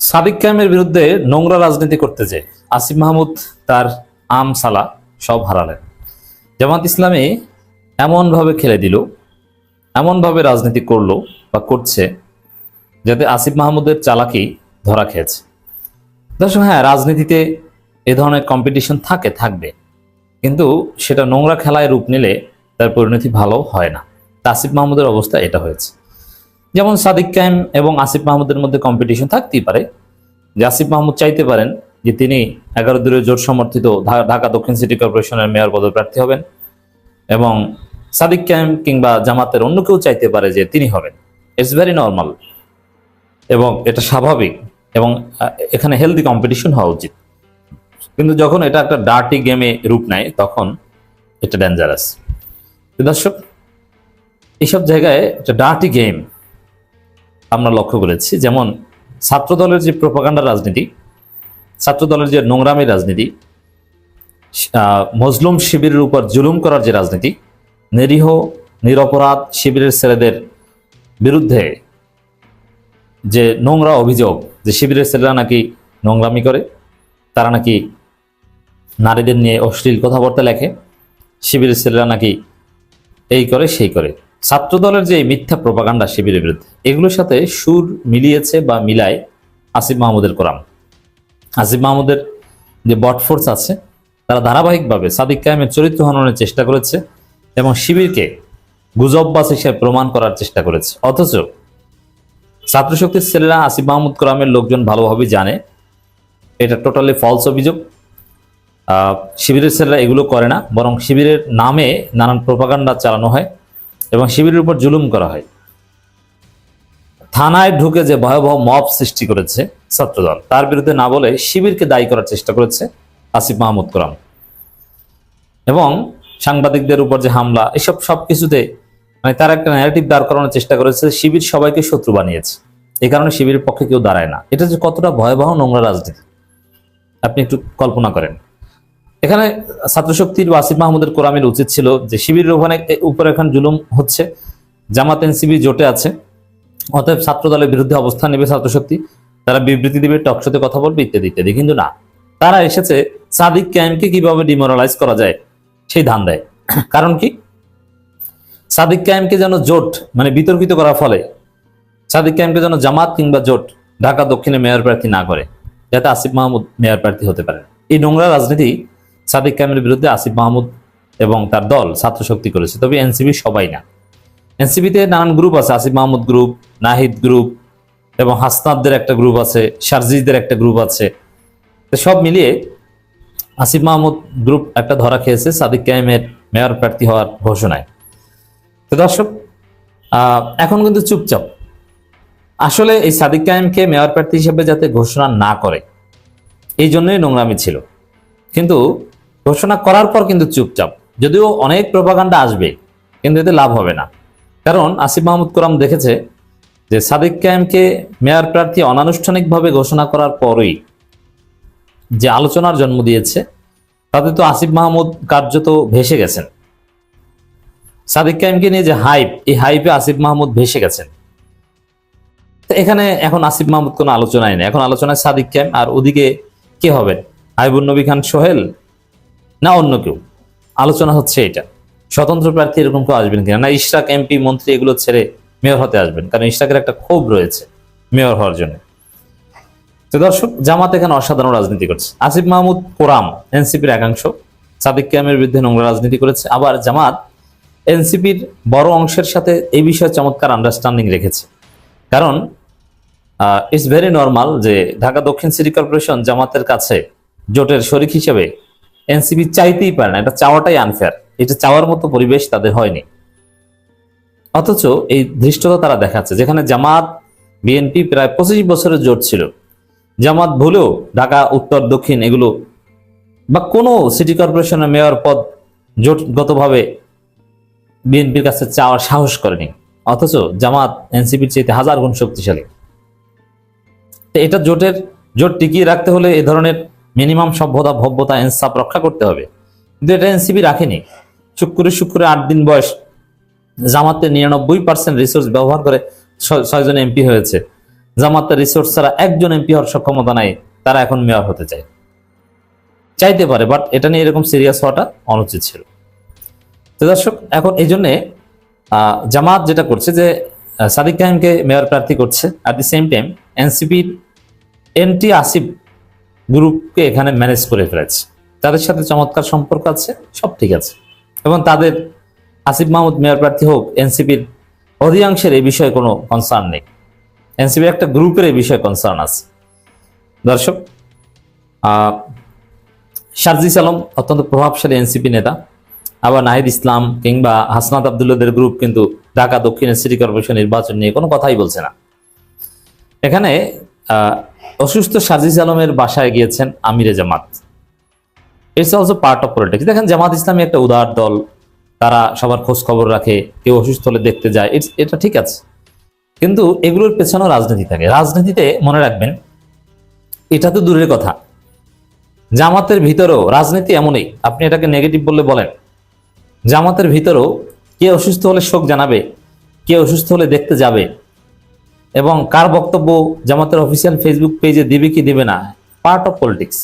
সাদিক কায়েমের বিরুদ্ধে নোংরা রাজনীতি করতে যে আসিফ মাহমুদ তার আম সালা সব হারালেন। জামাত ইসলামী এমনভাবে খেলে দিল, এমনভাবে রাজনীতি করলো বা করছে যাতে আসিফ মাহমুদের চালাকি ধরা খেয়েছে। দর্শক, হ্যাঁ, রাজনীতিতে এ ধরনের কম্পিটিশন থাকবে, কিন্তু সেটা নোংরা খেলায় রূপ নিলে তার পরিণতি ভালো হয় না। আসিফ মাহমুদের অবস্থা এটা হয়েছে। যেমন সাদিক কায়েম এবং আসিফ মাহমুদের মধ্যে কম্পিটিশন থাকতেই পারে, যে আসিফ মাহমুদ চাইতে পারেন যে তিনি 11 দলীয় জোট সমর্থিত ঢাকা দক্ষিণ সিটি কর্পোরেশনের মেয়র পদপ্রার্থী হবেন, এবং সাদিক কায়েম কিংবা জামাতের অন্য কেউ চাইতে পারে যে তিনি হবেন। ইটস ভেরি নর্মাল এবং এটা স্বাভাবিক, এবং এখানে হেলদি কম্পিটিশন হওয়া উচিত। কিন্তু যখন এটা একটা ডার্টি গেমে রূপ নেয় তখন এটা ডেঞ্জারাস। দর্শক, এইসব জায়গায় একটা ডার্টি গেম আমরা লক্ষ্য করেছি। যেমন ছাত্রদলের যে প্রোপাগান্ডা রাজনীতি, ছাত্রদলের যে নোংরামি রাজনীতি, মজলুম শিবিরের উপর জুলুম করার যে রাজনীতি, নিরীহ নিরপরাধ শিবিরের ছেলেদের বিরুদ্ধে যে নোংরা অভিযোগ যে শিবিরের ছেলেরা নাকি নোংরামি করে, তারা নাকি নারীদের নিয়ে অশ্লীল কথাবার্তা লেখে, শিবিরের ছেলেরা নাকি এই করে সেই করে, ছাত্রদলের যে মিথ্যা প্রোপাগান্ডা শিবিরের বিরুদ্ধে, এগুলোর সাথে সুর মিলিয়েছে বা মিলায় আসিফ মাহমুদের কোরআন। আসিফ মাহমুদের যে বটফোর্স আছে তারা ধারাবাহিকভাবে সাদিক কায়েমের চরিত্র হননের চেষ্টা করেছে এবং শিবিরকে গুজববাজ হিসেবে প্রমাণ করার চেষ্টা করেছে। অথচ ছাত্রশক্তির ছেলেরা আসিফ মাহমুদ কোরআনের লোকজন ভালোভাবে জানে এটা টোটালি ফলস অভিযোগ। শিবিরের ছেলেরা এগুলো করে না, বরং শিবিরের নামে নানান প্রোপাগান্ডা চালানো হয় এবং শিবিরের উপর জুলুম করা হয়। থানায় ঢুকে যে ভয়াবহ মব সৃষ্টি করেছে ছাত্রদল, তার বিরুদ্ধে না বলে শিবিরকে দায়ী করার চেষ্টা করেছে আসিফ মাহমুদ কোরআন, এবং সাংবাদিকদের উপর যে হামলা, এসব সবকিছুতে মানে তার একটা ন্যারেটিভ দাঁড় করানোর চেষ্টা করেছে। শিবির সবাইকে শত্রু বানিয়েছে, এই কারণে শিবিরের পক্ষে কেউ দাঁড়ায় না। এটা যে কতটা ভয়াবহ নোংরা রাজনীতি আপনি একটু কল্পনা করেন। এখানে ছাত্রশক্তির বা আসিফ মাহমুদের কোরআনের উচিত ছিল যে শিবিরের উপরে এখন জুলুম হচ্ছে, জামাত এনসিবি জোটে আছে, অতএব ছাত্র দলের বিরুদ্ধে অবস্থান নেবে ছাত্রশক্তি, তারা বিবৃতি দিবে, টকশোতে কথা বলবে, ইত্যাদি ইত্যাদি। কিন্তু না, তারা এসেছে সাদিক কায়েমকে কিভাবে ডিমোরালাইজ করা যায় সেই ধান দেয়। কারণ কি, সাদিক কায়েমকে যেন জোট মানে বিতর্কিত করার ফলে সাদিক কায়েমকে যেন জামাত কিংবা জোট ঢাকা দক্ষিণে মেয়র প্রার্থী না করে, যাতে আসিফ মাহমুদ মেয়র প্রার্থী হতে পারে। এই নোংরা রাজনীতি সাদিক কায়েমের বিরুদ্ধে আসিফ মাহমুদ এবং তার দল ছাত্রশক্তি করেছে, তবে এনসিবি সবাই না। এনসিবিতে নানান গ্রুপ আছে, আসিফ মাহমুদ গ্রুপ, নাহিদ গ্রুপ, এবং হাসনাদদের একটা গ্রুপ আছে, শারজিদের একটা গ্রুপ আছে। সব মিলিয়ে আসিফ মাহমুদ গ্রুপ একটা ধরা খেয়েছে সাদিক কায়েমের মেয়র প্রার্থী হওয়ার ঘোষণায়। তো দর্শক, এখন কিন্তু চুপচাপ। আসলে এই সাদিক কায়েমকে মেয়র প্রার্থী হিসেবে যাতে ঘোষণা না করে, এই জন্যই নোংরামি ছিল। কিন্তু ঘোষণা করার পর কিন্তু চুপচাপ, যদিও অনেক প্রোপাগান্ডা আসবে, কিন্তু এতে লাভ হবে না। কারণ আসিফ মাহমুদ কোরআন দেখেছে যে সাদিক কায়েমকে মেয়র প্রার্থী অনানুষ্ঠানিকভাবে ঘোষণা করার পরই যে আলোচনার জন্ম দিয়েছে, তাতে তো আসিফ মাহমুদ কার্যত ভেসে গেছেন। সাদিক কায়েমকে নিয়ে যে হাইপ, এই হাইপে আসিফ মাহমুদ ভেসে গেছেন। তো এখানে এখন আসিফ মাহমুদ কোনো আলোচনায় নেই, এখন আলোচনায় সাদিক কায়েম, আর ওদিকে কে হবেন, হাইবুন নবী খান সোহেল না অন্য কেউ। আলোচনা হচ্ছে এটা স্বতন্ত্র প্রার্থী এরকম কেউ আসবেন কিনা, না ইশরাক এমপি মন্ত্রী এগুলো ছেড়ে মেয়র হতে আসবেন, কারণ ইশরাকের একটা ক্ষোভ রয়েছে মেয়র হওয়ার জন্য। তো দর্শক, জামাত এখানে অসাধারণ রাজনীতি করছে। আসিফ মাহমুদ কোরআন এনসিপির একাংশ সাদিক কায়েমের বিরুদ্ধে নোংরা রাজনীতি করেছে, আবার জামাত এনসিপির বড় অংশের সাথে এই বিষয়ে চমৎকার আন্ডারস্ট্যান্ডিং রেখেছে। কারণ ইটস ভেরি নর্মাল যে ঢাকা দক্ষিণ সিটি কর্পোরেশন জামাতের কাছে জোটের শরিক হিসেবে এনসিপি চাইতেই পারে না, এটা চাওয়াটাই আনফেয়ার, এটা চাওয়ার মতো পরিবেশ তাদের হয়নি। অথচ এই ধৃষ্টতা তারা দেখাচ্ছে, যেখানে জামাত বিএনপি প্রায় 25 বছরের জোট ছিল, জামাত ভুলেও ঢাকা উত্তর দক্ষিণ এগুলো বা কোনো সিটি কর্পোরেশনের মেয়র পদ জোটগতভাবে বিএনপির কাছে চাওয়ার সাহস করেনি। অথচ জামাত এনসিপির চাইতে 1000 গুণ শক্তিশালী। এটা জোট টিকিয়ে রাখতে হলে এ ধরনের মিনিমাম সভ্যতা ভব্যতা ইনসাফ রক্ষা করতে হবে, কিন্তু এটা এনসিপি রাখেনি। শুক্রে 8 দিন বয়স জামাতের 99% রিসোর্স ব্যবহার করে 6 জন এমপি হয়েছে, জামাতের রিসোর্স ছাড়া একজন এমপি হওয়ার সক্ষমতা নাই, তারা এখন মেয়র হতে চাইতে পারে, বাট এটা নিয়ে এরকম সিরিয়াস হওয়াটা অনুচিত ছিল। তো দর্শক, এখন এই জন্যে জামাত যেটা করছে যে সাদিক কায়েমকে মেয়র প্রার্থী করছে, অ্যাট দি সেম টাইম এনসিপির এনটি আসিফ গ্রুপকে এখানে ম্যানেজ করে ফেলেছে, তাদের সাথে চমৎকার সম্পর্ক আছে, সব ঠিক আছে, এবং তাদের আসিফ মাহমুদ মেয়র প্রার্থী হোক, এনসিপির অধিকাংশের এই বিষয়ে কোনো কনসার্ন নেই, এনসিপির একটা গ্রুপের এই বিষয়ে কনসার্ন আছে। দর্শক, শারজিস আলম অত্যন্ত প্রভাবশালী এনসিপি নেতা, আবার নাহিদ ইসলাম কিংবা হাসনাত আব্দুল্লাহদের গ্রুপ কিন্তু ঢাকা দক্ষিণের সিটি কর্পোরেশন নির্বাচন নিয়ে কোনো কথাই বলছে না। এখানে অসুস্থ শারজিস আলমের বাসায় গিয়েছেন আমিরে জামাত, it's also part of politics. দেখেন, জামাত ইসলামী একটা উদার দল, তারা সবার খোঁজ খবর রাখে, কেউ অসুস্থ হলে দেখতে যায়, এটা ঠিক আছে, কিন্তু এগুলোর পেছনেও রাজনীতি থাকে। রাজনীতিতে মনে রাখবেন, এটা তো দূরের কথা, জামাতের ভিতরেও রাজনীতি এমনই, আপনি এটাকে নেগেটিভ বললে বলেন, জামাতের ভিতরেও কে অসুস্থ হলে শোক জানাবে, কে অসুস্থ হলে দেখতে যাবে, এবং কার বক্তব্য জামাতের অফিসিয়াল ফেসবুক পেজে দিবে কি দিবে না, পার্ট অফ পলিটিক্স।